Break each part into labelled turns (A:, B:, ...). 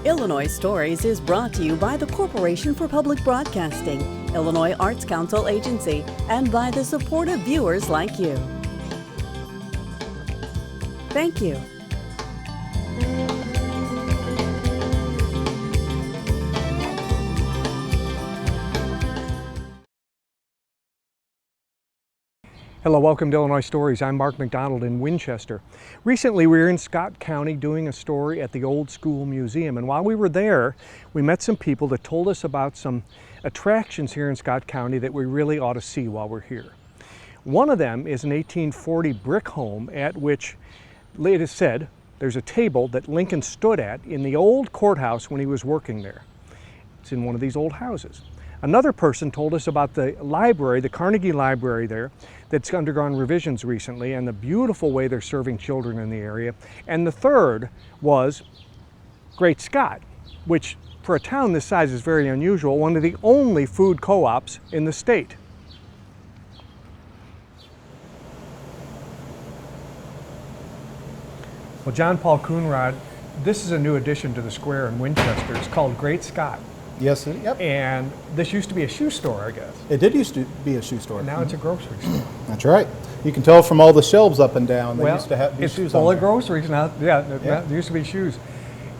A: Illinois Stories is brought to you by the Corporation for Public Broadcasting, Illinois Arts Council Agency, and by the supportive viewers like you. Thank you.
B: Hello, welcome to Illinois Stories. I'm Mark McDonald in Winchester. Recently we were in Scott County doing a story at the Old School Museum, and while we were there we met some people that told us about some attractions here in Scott County that we really ought to see while we're here. One of them is an 1840 brick home at which it is said there's a table that Lincoln stood at in the old courthouse when he was working there. It's in one of these old houses. Another person told us about the library, the Carnegie Library there, that's undergone revisions recently, and the beautiful way they're serving children in the area. And the third was Great Scott, which for a town this size is very unusual, one of the only food co-ops in the state. Well, John Paul Coonrod, this is a new addition to the square in Winchester. It's called Great Scott.
C: Yes, yep.
B: And this used to be a shoe store, I guess.
C: It did used to be a shoe store.
B: And now it's a grocery store.
C: That's right. You can tell from all the shelves up and down. They
B: Well,
C: used to have
B: it's
C: shoes
B: full
C: on
B: of
C: there.
B: groceries now. Yeah, there used to be shoes.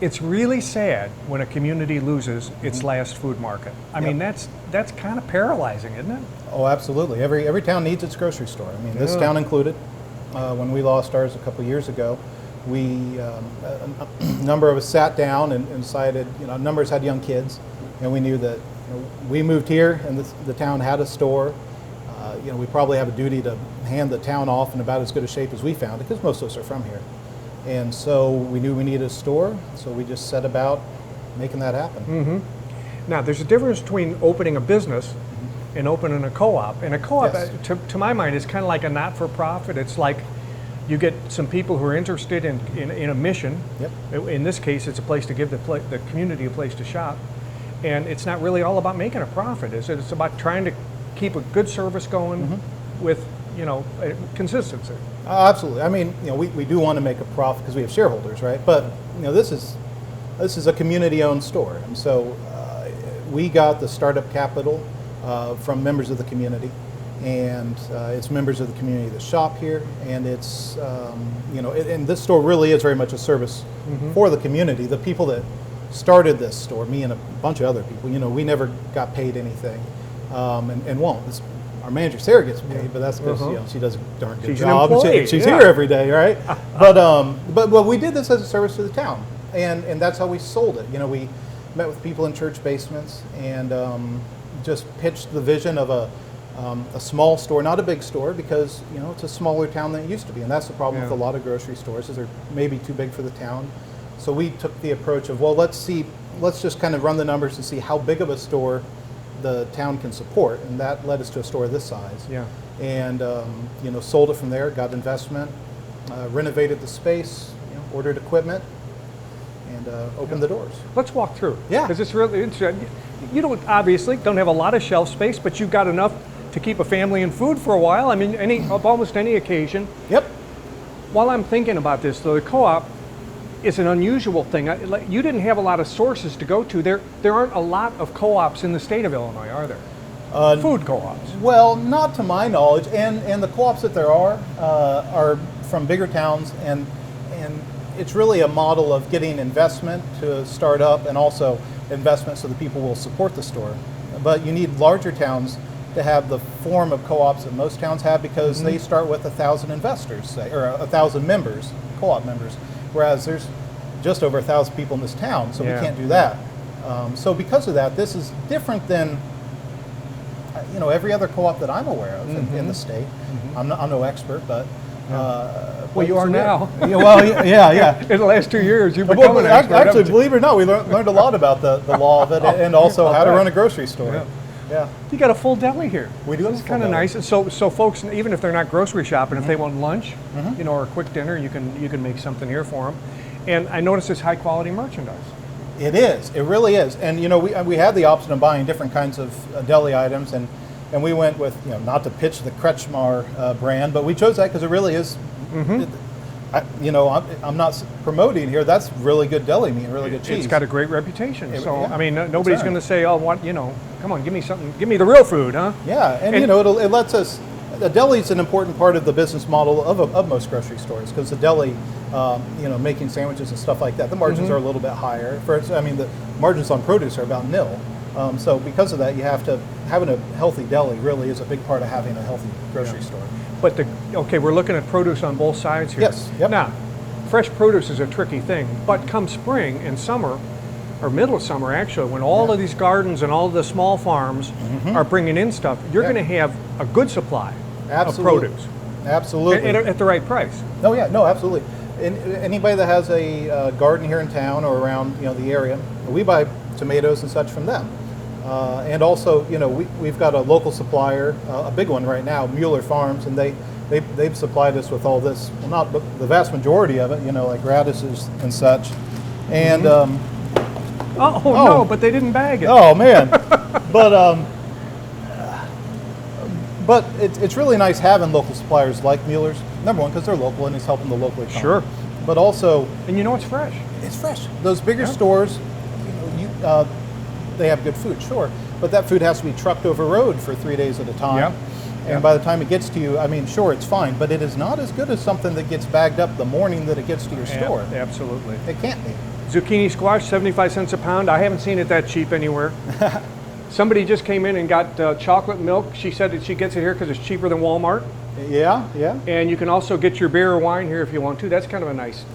B: It's really sad when a community loses its last food market. I mean, that's kind of paralyzing, isn't it?
C: Oh, absolutely. Every town needs its grocery store. I mean, this town included. When we lost ours a couple years ago, a number of us sat down and decided, a number of us had young kids, and we knew that we moved here and the town had a store. We probably have a duty to hand the town off in about as good a shape as we found it, because most of us are from here. And so we knew we needed a store, so we just set about making that happen.
B: Mm-hmm. Now, there's a difference between opening a business and opening a co-op. And a co-op,
C: Yes.
B: to my mind, is kind of like a not-for-profit. It's like you get some people who are interested in a mission.
C: Yep.
B: In this case, it's a place to give the community a place to shop. And it's not really all about making a profit, is it? It's about trying to keep a good service going with, consistency.
C: Absolutely. I mean, we do want to make a profit because we have shareholders, right? But this is a community-owned store, and so we got the startup capital from members of the community, and it's members of the community that shop here, and it's and this store really is very much a service for the community. The people that started this store, me and a bunch of other people, we never got paid anything, and won't. Our manager Sarah gets paid, but that's because she does a darn good job. She's here every day, right? But we did this as a service to the town, and that's how we sold it. We met with people in church basements and just pitched the vision of a small store, not a big store, because it's a smaller town than it used to be, and that's the problem with a lot of grocery stores, is they're maybe too big for the town. So we took the approach of, well, let's just kind of run the numbers and see how big of a store the town can support, and that led us to a store this size.
B: Yeah.
C: And sold it from there, got investment, renovated the space, ordered equipment, and opened the doors.
B: Let's walk through.
C: Yeah.
B: Because it's really interesting. You don't have a lot of shelf space, but you've got enough to keep a family in food for a while. I mean, almost any occasion.
C: Yep.
B: While I'm thinking about this, though, the co-op is an unusual thing. You didn't have a lot of sources to go to. There aren't a lot of co-ops in the state of Illinois, are there? Food co-ops.
C: Well, not to my knowledge, and the co-ops that there are from bigger towns, and it's really a model of getting investment to start up, and also investment so that people will support the store. But you need larger towns to have the form of co-ops that most towns have, because they start with 1,000 investors, say, or 1,000 members, co-op members. Whereas there's just over 1,000 people in this town, so we can't do that. So because of that, this is different than every other co-op that I'm aware of in the state. I'm no expert, but
B: well, you are now.
C: Yeah.
B: In the last 2 years, you've become an expert.
C: Actually, believe it or not, we learned a lot about the law of it, and also how to run a grocery store. Yeah.
B: You got a full deli here.
C: We do.
B: It's kind of nice. So folks, even if they're not grocery shopping, if they want lunch, or a quick dinner, you can make something here for them. And I noticed it's high quality merchandise.
C: It is. It really is. And we had the option of buying different kinds of deli items, and we went with not to pitch the Kretschmar brand, but we chose that because it really is. I'm not promoting here. That's really good deli meat, really good cheese.
B: It's got a great reputation. So,
C: yeah,
B: I mean, nobody's going to say, oh, what, come on, give me something, give me the real food, huh?
C: Yeah, and it lets us, the deli is an important part of the business model of most grocery stores, because the deli, making sandwiches and stuff like that, the margins are a little bit higher. The margins on produce are about nil. So because of that, having a healthy deli really is a big part of having a healthy grocery store.
B: But we're looking at produce on both sides here.
C: Yes. Yep.
B: Now, fresh produce is a tricky thing, but come spring and summer, or middle of summer actually, when all of these gardens and all of the small farms are bringing in stuff, you're going to have a good supply of produce.
C: Absolutely.
B: And at the right price.
C: Oh yeah, no, absolutely. And anybody that has a garden here in town or around the area, we buy tomatoes and such from them. And also, we've got a local supplier, a big one right now, Mueller Farms, and they've supplied us with all this. Well, not but the vast majority of it, like radishes and such. And
B: no, but they didn't bag it.
C: Oh man, but it's really nice having local suppliers like Mueller's. Number one, because they're local and it's helping the local economy.
B: Sure.
C: But also,
B: and it's fresh.
C: It's fresh. Those bigger stores, they have good food, sure, but that food has to be trucked over road for 3 days at a time. And by the time it gets to you, sure, it's fine, but it is not as good as something that gets bagged up the morning that it gets to your store.
B: Absolutely.
C: It can't be.
B: Zucchini squash, 75 cents a pound. I haven't seen it that cheap anywhere. Somebody just came in and got chocolate milk. She said that she gets it here because it's cheaper than Walmart.
C: Yeah.
B: And you can also get your beer or wine here if you want to. That's kind of a nice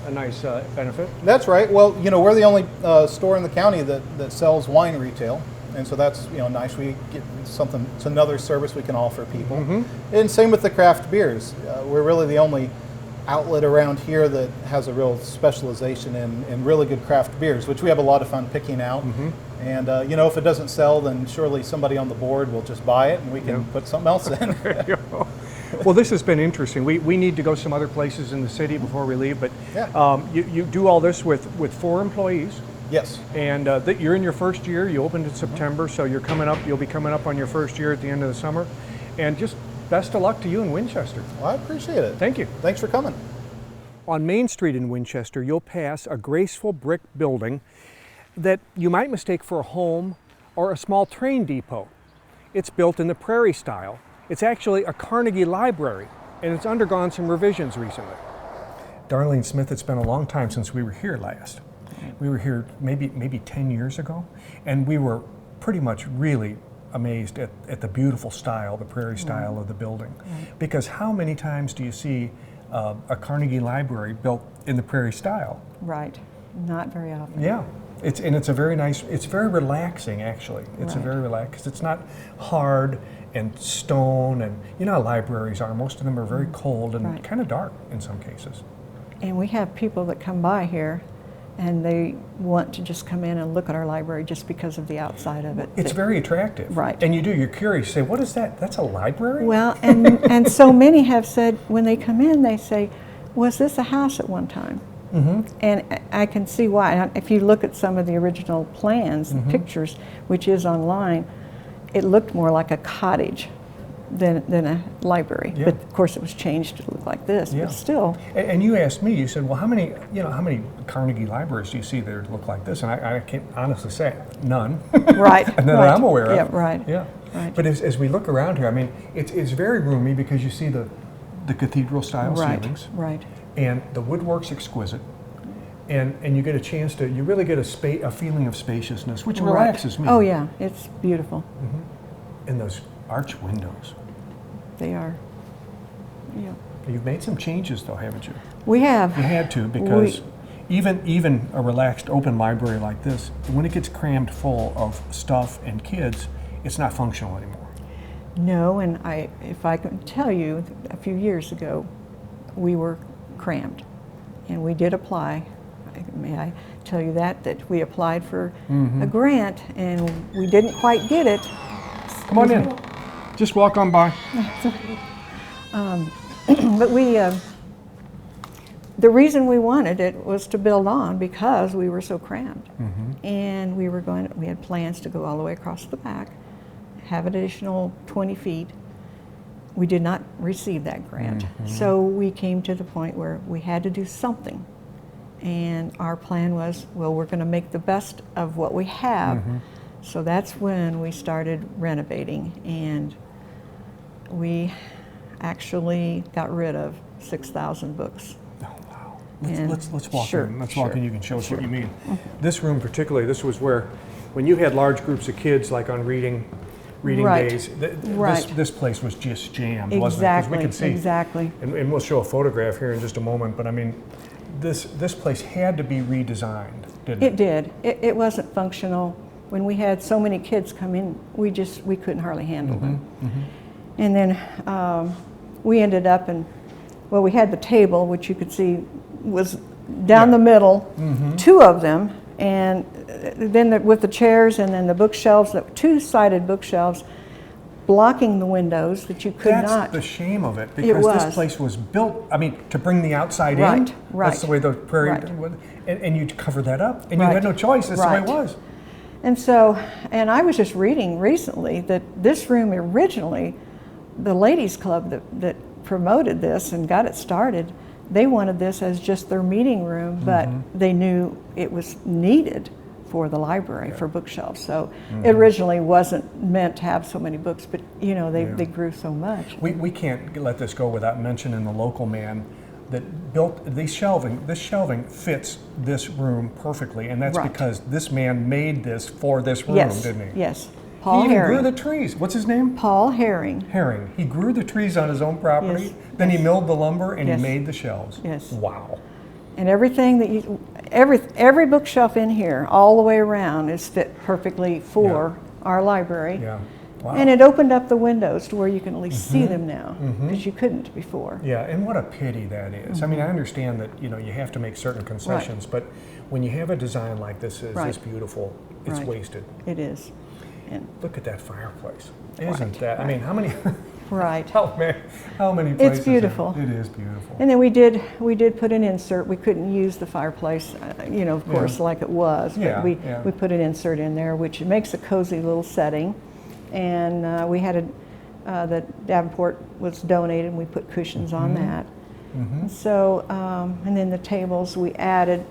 B: benefit.
C: That's right. Well, we're the only store in the county that sells wine retail, and so that's nice. We get something. It's another service we can offer people. And same with the craft beers. We're really the only outlet around here that has a real specialization in really good craft beers, which we have a lot of fun picking out. And if it doesn't sell, then surely somebody on the board will just buy it, and we can put something else in.
B: Well, this has been interesting. We need to go some other places in the city before we leave, but you do all this with 4 employees.
C: Yes.
B: And you're in your first year. You opened in September, so you'll be coming up on your first year at the end of the summer. And just best of luck to you in Winchester.
C: Well, I appreciate it.
B: Thank you.
C: Thanks for coming.
B: On Main Street in Winchester, you'll pass a graceful brick building that you might mistake for a home or a small train depot. It's built in the Prairie style. It's actually a Carnegie library, and it's undergone some revisions recently. Darlene Smith, it's been a long time since we were here last. We were here maybe 10 years ago, and we were pretty much really amazed at the beautiful style, the Prairie style of the building. Because how many times do you see a Carnegie library built in the Prairie style?
D: Right, not very often.
B: Yeah. It's a very nice, it's very relaxing actually. It's a very relaxed, because it's not hard and stone, and how libraries are. Most of them are very cold and kind of dark in some cases.
D: And we have people that come by here and they want to just come in and look at our library just because of the outside of it.
B: It's very attractive.
D: Right.
B: And you're curious, you say, what is that? That's a library?
D: Well, and so many have said, when they come in, they say, was this a house at one time? And I can see why. If you look at some of the original plans and pictures, which is online, it looked more like a cottage than a library. But of course it was changed to look like this, but still.
B: And you asked me, you said, well, how many Carnegie libraries do you see that look like this? And I can honestly say, none.
D: Right.
B: And that I'm aware of.
D: Yeah, right.
B: Yeah.
D: Right.
B: But as we look around here, it's very roomy because you see the cathedral style ceilings.
D: Right.
B: And the woodwork's exquisite. And you get a chance to, you really get a feeling of spaciousness, which relaxes me.
D: Oh yeah, it's beautiful.
B: And those arch windows.
D: They are. Yeah.
B: You've made some changes though, haven't you?
D: We have.
B: You had to, because even a relaxed open library like this, when it gets crammed full of stuff and kids, it's not functional anymore.
D: No, and if I can tell you, a few years ago, we were crammed, and we did apply. May I tell you that we applied for a grant, and we didn't quite get it.
B: Come on in. Just walk on by.
D: But the reason we wanted it was to build on, because we were so crammed. And we had plans to go all the way across the back, have an additional 20 feet, we did not receive that grant. So we came to the point where we had to do something. And our plan was, well, we're going to make the best of what we have. So that's when we started renovating, and we actually got rid of 6,000 books.
B: Oh, wow. Let's walk
D: Sure,
B: in. Let's
D: sure,
B: walk in. You can show us what
D: sure.
B: you mean. This room particularly, this was where, when you had large groups of kids, like on reading
D: Right.
B: days,
D: Right.
B: this place was just jammed, wasn't it? 'Cause we could see.
D: Exactly.
B: And we'll show a photograph here in just a moment, but I mean, this place had to be redesigned, didn't it?
D: It did. It wasn't functional. When we had so many kids come in, we couldn't hardly handle them. And then we ended up we had the table, which you could see was down the middle, 2 of them, and then with the chairs and then the bookshelves, the 2-sided bookshelves blocking the windows that you could not.
B: That's the shame of it, because this place was built, I mean, to bring the outside in.
D: Right.
B: That's the way the prairie, and you cover that up, and you had no choice. That's the way it was.
D: And so, and I was just reading recently that this room originally, the ladies club that promoted this and got it started, they wanted this as just their meeting room, but they knew it was needed for the library, for bookshelves. So it originally wasn't meant to have so many books, but you know, they grew so much.
B: We can't let this go without mentioning the local man that built this shelving fits this room perfectly, and that's because this man made this for this room, didn't he?
D: Yes. Paul
B: He even
D: Herring.
B: grew the trees. What's his name?
D: Paul Herring.
B: Herring. He grew the trees on his own property,
D: Yes.
B: then he milled the lumber, and
D: Yes.
B: he made the shelves.
D: Yes.
B: Wow.
D: And everything that every bookshelf in here, all the way around, is fit perfectly for our library.
B: Yeah. Wow.
D: And it opened up the windows to where you can at least see them now, because you couldn't before.
B: Yeah, and what a pity that is. I mean, I understand that you have to make certain concessions, but when you have a design like this, is this beautiful, it's wasted.
D: It is. And
B: look at that fireplace. Isn't that? I mean, how many?
D: right.
B: How many places?
D: It's beautiful.
B: It is beautiful.
D: And then we did put an insert. We couldn't use the fireplace, of course, like it was. But we put an insert in there, which makes a cozy little setting. And we had the Davenport was donated, and we put cushions on that. And so, and then the tables we added.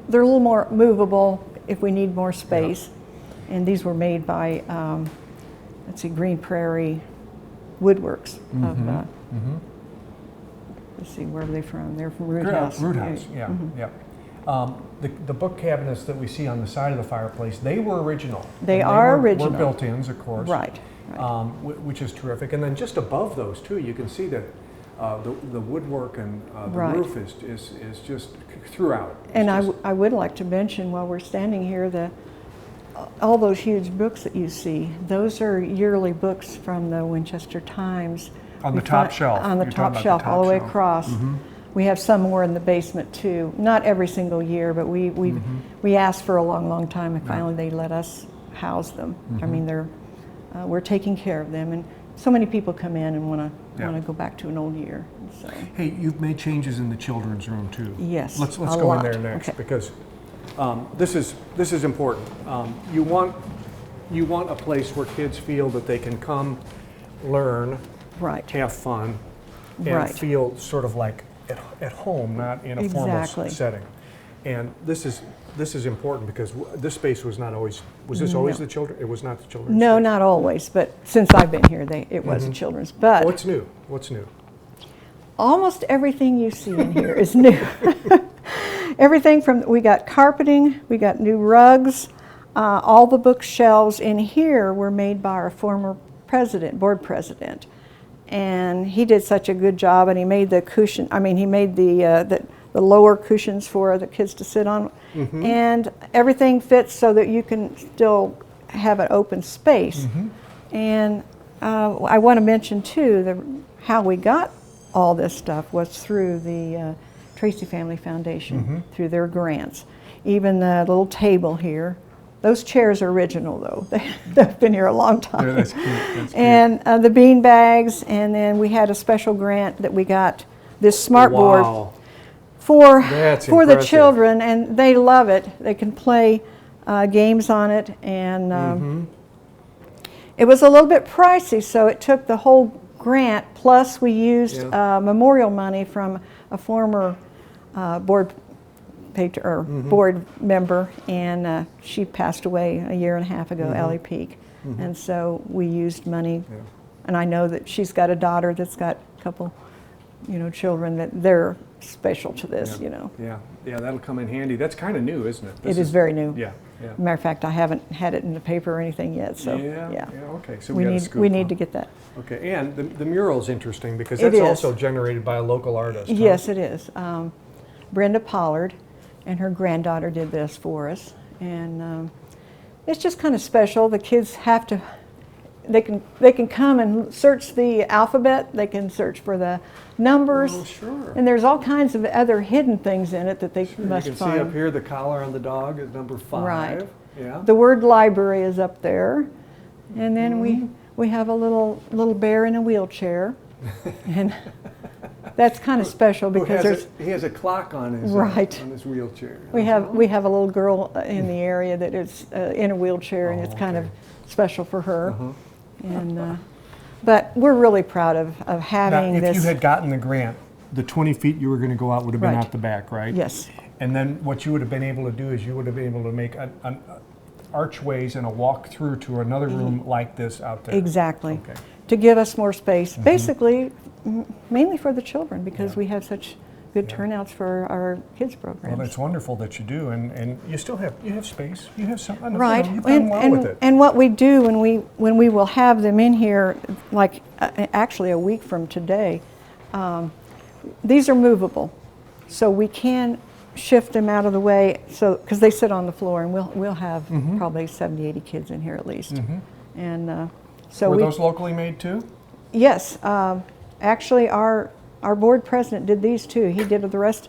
D: They're a little more movable if we need more space. And these were made by, Green Prairie Woodworks. Let's see, where are they from? They're from Root House.
B: Root House, yeah. The book cabinets that we see on the side of the fireplace, they were original.
D: They are original.
B: Were built-ins, of course.
D: Right.
B: Which is terrific. And then just above those, too, you can see that the woodwork and the roof is just throughout.
D: And I would like to mention, while we're standing here, all those huge books that you see, those are yearly books from the Winchester Times.
B: On the top shelf.
D: On the top shelf, all the way across. We have some more in the basement too. Not every single year, but we asked for a long, long time, and finally they let us house them. I mean, we're taking care of them, and so many people come in and want to go back to an old year. So.
B: Hey, you've made changes in the children's room too.
D: Yes,
B: Let's
D: a
B: go
D: lot.
B: in there next,
D: Okay.
B: because this is important. You want a place where kids feel that they can come, learn, have fun, and feel sort of like at home, not in a formal setting. And this is important, because this space was not always. Was this always the children? It was not the children's.
D: No,
B: space.
D: not always. But since I've been here, it was children's. But
B: what's new? What's new?
D: Almost everything you see in here is new. Everything we got carpeting, we got new rugs. All the bookshelves in here were made by our former board president. And he did such a good job, and he made the cushion, he made the lower cushions for the kids to sit on. And everything fits so that you can still have an open space. And I want to mention too, how we got all this stuff was through the Tracy Family Foundation, through their grants. Even the little table here, those chairs are original though. They've been here a long time.
B: Yeah, that's cute. That's cute.
D: And the bean bags, and then we had a special grant that we got, this smart board for the children, and they love it. They can play games on it, and it was a little bit pricey, so it took the whole grant, plus we used memorial money from a former board member, and she passed away a year and a half ago, Ellie Peak. And so we used money, and I know that she's got a daughter that's got a couple, children that they're special to this,
B: Yeah, that'll come in handy. That's kind of new, isn't it?
D: It is very new.
B: Yeah.
D: Matter of fact, I haven't had it in the paper or anything yet, so
B: Okay, so
D: we
B: got a
D: need
B: scoop,
D: we need to get that.
B: Okay, and the mural's interesting because
D: It
B: that's
D: is.
B: also generated by a local artist. Huh?
D: Yes, it is. Brenda Pollard and her granddaughter did this for us, and it's just kind of special. The kids have to. They can come and search the alphabet. They can search for the numbers.
B: Oh, sure.
D: And there's all kinds of other hidden things in it that they must
B: You can
D: find.
B: see up here the collar on the dog is number 5.
D: Right.
B: Yeah.
D: The word library is up there, and then we have a little bear in a wheelchair, and that's kind of special because
B: he has a clock on his on his wheelchair.
D: We have a little girl in the area that is in a wheelchair, and it's kind of special for her. And but we're really proud of having
B: now, if
D: this.
B: you had gotten the grant, the 20 feet you were going to go out would have been out the back, right?
D: Yes.
B: And then what you would have been able to do is you would have been able to make an archways and a walk through to another room like this out there.
D: Exactly.
B: Okay.
D: To give us more space, basically, mainly for the children, because we have such good turnouts for our kids programs.
B: Well, it's wonderful that you do, and you still have space. You have something.
D: Right,
B: You've done well with it.
D: and what we do when we will have them in here, like actually a week from today, these are movable, so we can shift them out of the way, so because they sit on the floor, and we'll have probably 70, 80 kids in here at least, and so
B: were those locally made too?
D: Yes, actually our board president did these too. He did the rest.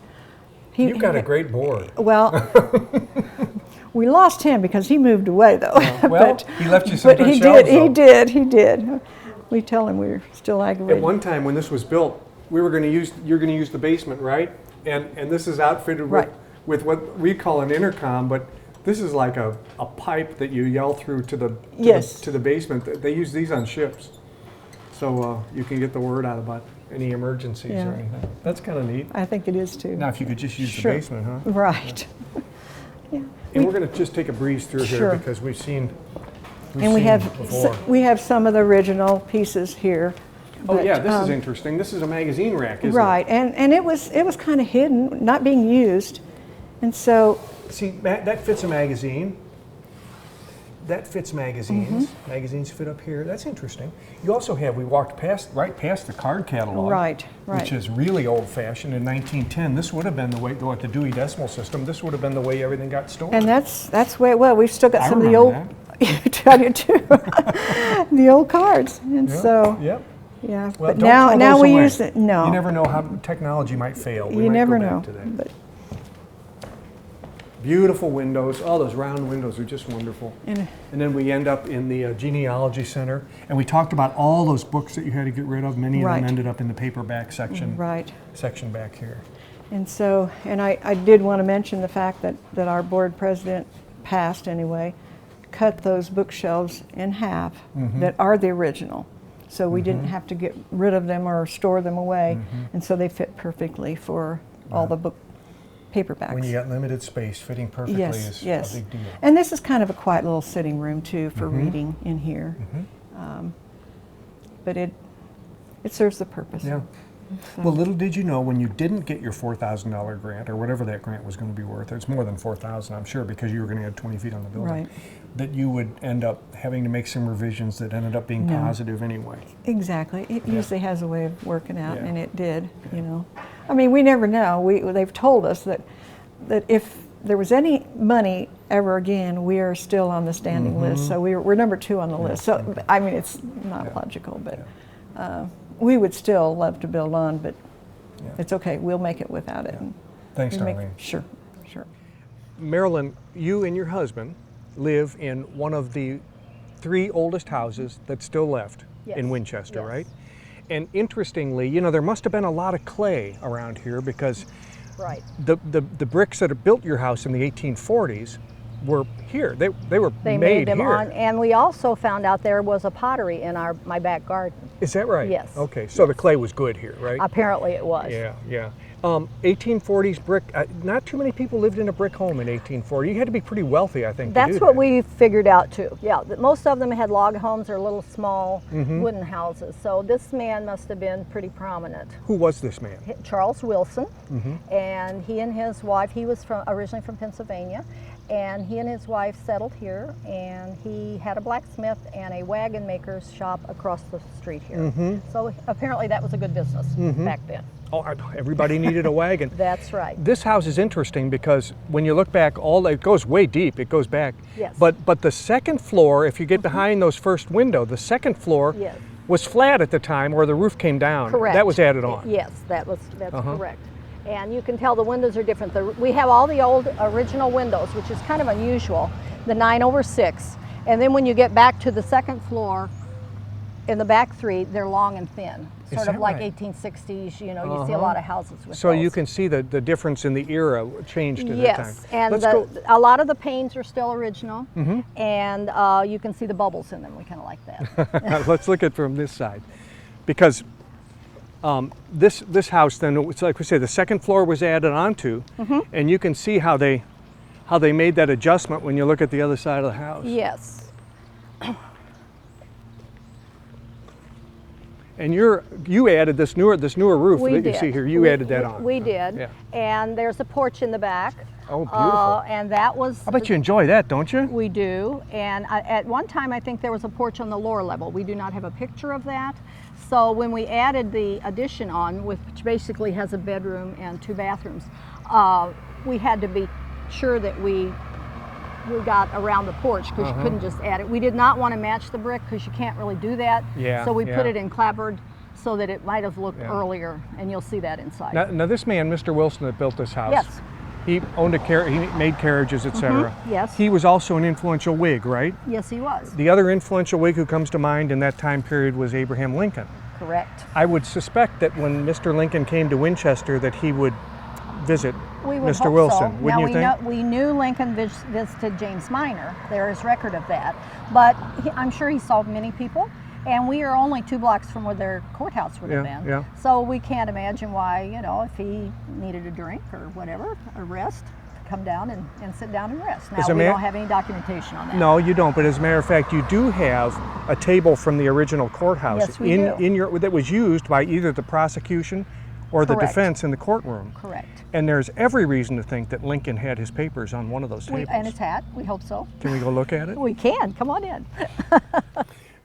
B: You've got a great board.
D: Well, we lost him because he moved away, though.
B: Well, he left you some good
D: shelves,
B: though.
D: He did. We tell him we're still aggravated.
B: At one time when this was built, you're going to use the basement, right? And this is outfitted with what we call an intercom, but this is like a pipe that you yell through to the basement. They use these on ships, so you can get the word out about any emergencies or anything. That's kind of neat.
D: I think it is too.
B: Now, if you could just use the basement, huh?
D: Right.
B: And we're going to just take a breeze through here because we've seen
D: we have
B: before.
D: we have some of the original pieces here.
B: Oh
D: but,
B: yeah, this is interesting. This is a magazine rack, isn't it?
D: Right, and it was kind of hidden, not being used, and so.
B: See, that fits a magazine. That fits magazines. Magazines fit up here. That's interesting. You also have, we walked right past the card catalog.
D: Right.
B: Which is really old-fashioned. In 1910, this would have been the way, though, at the Dewey Decimal System, this would have been the way everything got stored.
D: And that's the way, well, we've still got some of the old,
B: that.
D: I do too, the old cards. And so, yeah,
B: Well,
D: but
B: don't throw
D: now
B: those
D: we
B: away.
D: use it, no.
B: You never know how technology might fail. We
D: You
B: might
D: never
B: go back
D: know.
B: to that.
D: But,
B: Beautiful windows. All those round windows are just wonderful.
D: and
B: then we end up in the Genealogy Center, and we talked about all those books that you had to get rid of. Many of them ended up in the paperback section. Section back here.
D: And so, and I did want to mention the fact that our board president passed anyway, cut those bookshelves in half that are the original. So we didn't have to get rid of them or store them away. And so they fit perfectly for all the paperbacks.
B: When you got limited space, fitting perfectly is a big deal.
D: And this is kind of a quiet little sitting room too for reading in here. But it serves the purpose.
B: Yeah.
D: So.
B: Well, little did you know, when you didn't get your $4,000 grant, or whatever that grant was going to be worth, it's more than $4,000, I'm sure, because you were going to add 20 feet on the building, that you would end up having to make some revisions that ended up being positive anyway.
D: Exactly. It usually has a way of working out, and it did, you know. I mean, we never know. They've told us that if there was any money ever again, we are still on the standing list. So we're number 2 on the list. So, I mean, it's not logical, but we would still love to build on, but it's okay. We'll make it without it.
B: Thanks, Darlene.
D: Sure.
B: Marilyn, you and your husband live in one of the 3 oldest houses that's still left in Winchester, right? And interestingly, you know, there must have been a lot of clay around here because the bricks that built your house in the 1840s were here. They were
E: They
B: made
E: made them
B: here.
E: and we also found out there was a pottery in my back garden.
B: Is that right?
E: Yes.
B: Okay, so the clay was good here, right?
E: Apparently it was.
B: Yeah. 1840s brick. Not too many people lived in a brick home in 1840. You had to be pretty wealthy, I think.
E: That's what we figured out too. Yeah, most of them had log homes or little small wooden houses. So this man must have been pretty prominent.
B: Who was this man?
E: Charles Wilson, and he and his wife. He was originally from Pennsylvania, and he and his wife settled here. And he had a blacksmith and a wagon maker's shop across the street here. So apparently that was a good business back then.
B: Oh, everybody needed a wagon.
E: That's right.
B: This house is interesting because when you look back, it goes way deep. It goes back.
E: Yes.
B: But the second floor, if you get behind those first window, the second floor
E: Yes.
B: was flat at the time, or the roof came down.
E: Correct.
B: That was added on.
E: Yes, that's correct. And you can tell the windows are different. We have all the old original windows, which is kind of unusual, the 9/6. And then when you get back to the second floor, in the back three, they're long and thin, sort of like 1860s. You know, you see a lot of houses with
B: So
E: those.
B: you can see the difference in the era changed at
E: Yes,
B: that time.
E: and a lot of the panes are still original, and you can see the bubbles in them. We kind of like that.
B: Let's look at it from this side, because this house, then, it's like we say, the second floor was added onto, and you can see how they made that adjustment when you look at the other side of the house.
E: Yes.
B: And you added this newer roof that you see here. You added that on.
E: We did.
B: Yeah.
E: And there's a porch in the back.
B: Oh, beautiful.
E: And that was.
B: I bet you enjoy that, don't you?
E: We do. And at one time, I think there was a porch on the lower level. We do not have a picture of that. So when we added the addition on, which basically has a bedroom and 2 bathrooms, we had to be sure that we got around the porch, because you couldn't just add it. We did not want to match the brick because you can't really do that.
B: Yeah,
E: so we put it in clapboard so that it might have looked earlier, and you'll see that inside.
B: Now this man, Mr. Wilson, that built this house.
E: Yes.
B: He owned he made carriages, etc.
E: Yes.
B: He was also an influential Whig, right?
E: Yes, he was.
B: The other influential Whig who comes to mind in that time period was Abraham Lincoln.
E: Correct.
B: I would suspect that when Mr. Lincoln came to Winchester that he would visit
E: We would
B: Mr.
E: hope
B: Wilson,
E: so.
B: wouldn't
E: Now,
B: you think?
E: we knew Lincoln visited James Minor. There is record of that. But I'm sure he saw many people. And we are only 2 blocks from where their courthouse would have been.
B: Yeah.
E: So we can't imagine why, if he needed a drink or whatever, a rest, come down and sit down and rest. Now, we don't have any documentation on that.
B: No, you don't. But as a matter of fact, you do have a table from the original courthouse
E: Yes, we do.
B: that was used by either the prosecution or the
E: Correct.
B: defense in the courtroom.
E: Correct.
B: And there's every reason to think that Lincoln had his papers on one of those tables.
E: And his hat, we hope so.
B: Can we go look at it?
E: We can, come on in.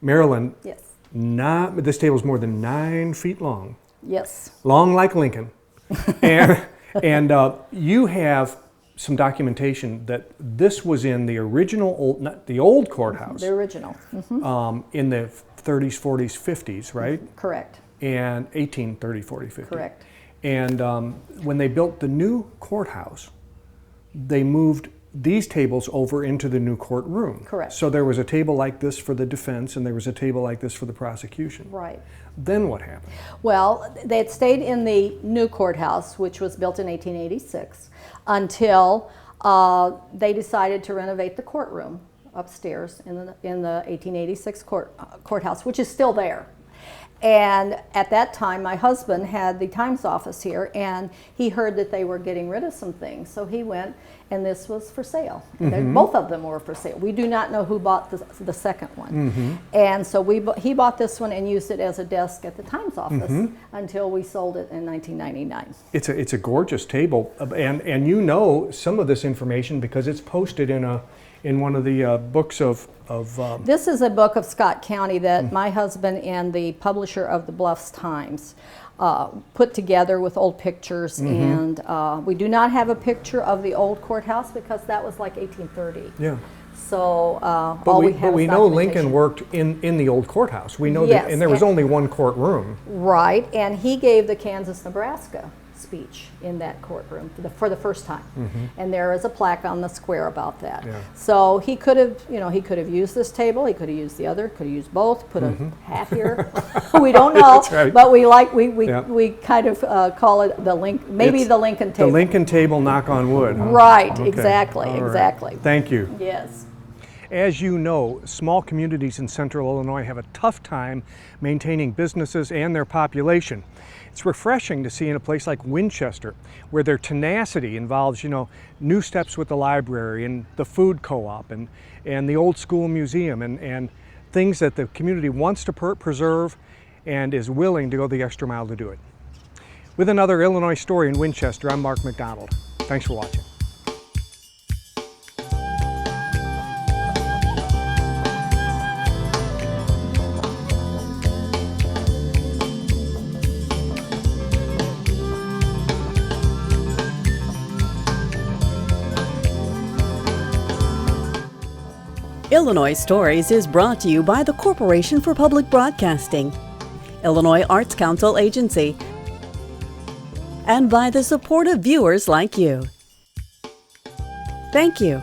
B: Marilyn,
E: Yes.
B: this table's more than 9 feet long.
E: Yes.
B: Long like Lincoln. and you have some documentation that this was in the original, not the old courthouse.
E: The original.
B: In the 30s, 40s, 50s, right?
E: Correct.
B: And 1830, 40, 50.
E: Correct.
B: And when they built the new courthouse, they moved these tables over into the new courtroom.
E: Correct.
B: So there was a table like this for the defense, and there was a table like this for the prosecution.
E: Right.
B: Then what happened?
E: Well, they had stayed in the new courthouse, which was built in 1886, until they decided to renovate the courtroom upstairs in the 1886 courthouse, which is still there. And at that time, my husband had the Times office here, and he heard that they were getting rid of some things. So he went, and this was for sale. Both of them were for sale. We do not know who bought the second one. And so he bought this one and used it as a desk at the Times office until we sold it in 1999.
B: It's a gorgeous table, and you know some of this information because it's posted in one of the books of
E: This is a book of Scott County that my husband and the publisher of the Bluffs Times put together with old pictures, and we do not have a picture of the old courthouse because that was like 1830.
B: Yeah.
E: So
B: But
E: all
B: we,
E: we have
B: but we
E: is
B: know
E: documentation.
B: Lincoln worked in the old courthouse. We know
E: Yes,
B: that, and there was only one courtroom.
E: Right, and he gave the Kansas, Nebraska. speech in that courtroom for the first time. And there is a plaque on the square about that.
B: Yeah.
E: So he could have, he could have used this table, he could have used the other, could have used both, put a hat here. We don't know,
B: That's right.
E: but we
B: Yeah.
E: kind of call it the
B: It's
E: the Lincoln table.
B: The Lincoln table, knock on wood. Huh?
E: Right,
B: Okay.
E: exactly,
B: All right.
E: exactly.
B: Thank you.
E: Yes.
B: As you know, small communities in central Illinois have a tough time maintaining businesses and their population. It's refreshing to see in a place like Winchester, where their tenacity involves, new steps with the library and the food co-op and the old school museum and things that the community wants to preserve and is willing to go the extra mile to do it. With another Illinois story in Winchester, I'm Mark McDonald. Thanks for watching.
A: Illinois Stories is brought to you by the Corporation for Public Broadcasting, Illinois Arts Council Agency, and by the support of viewers like you. Thank you.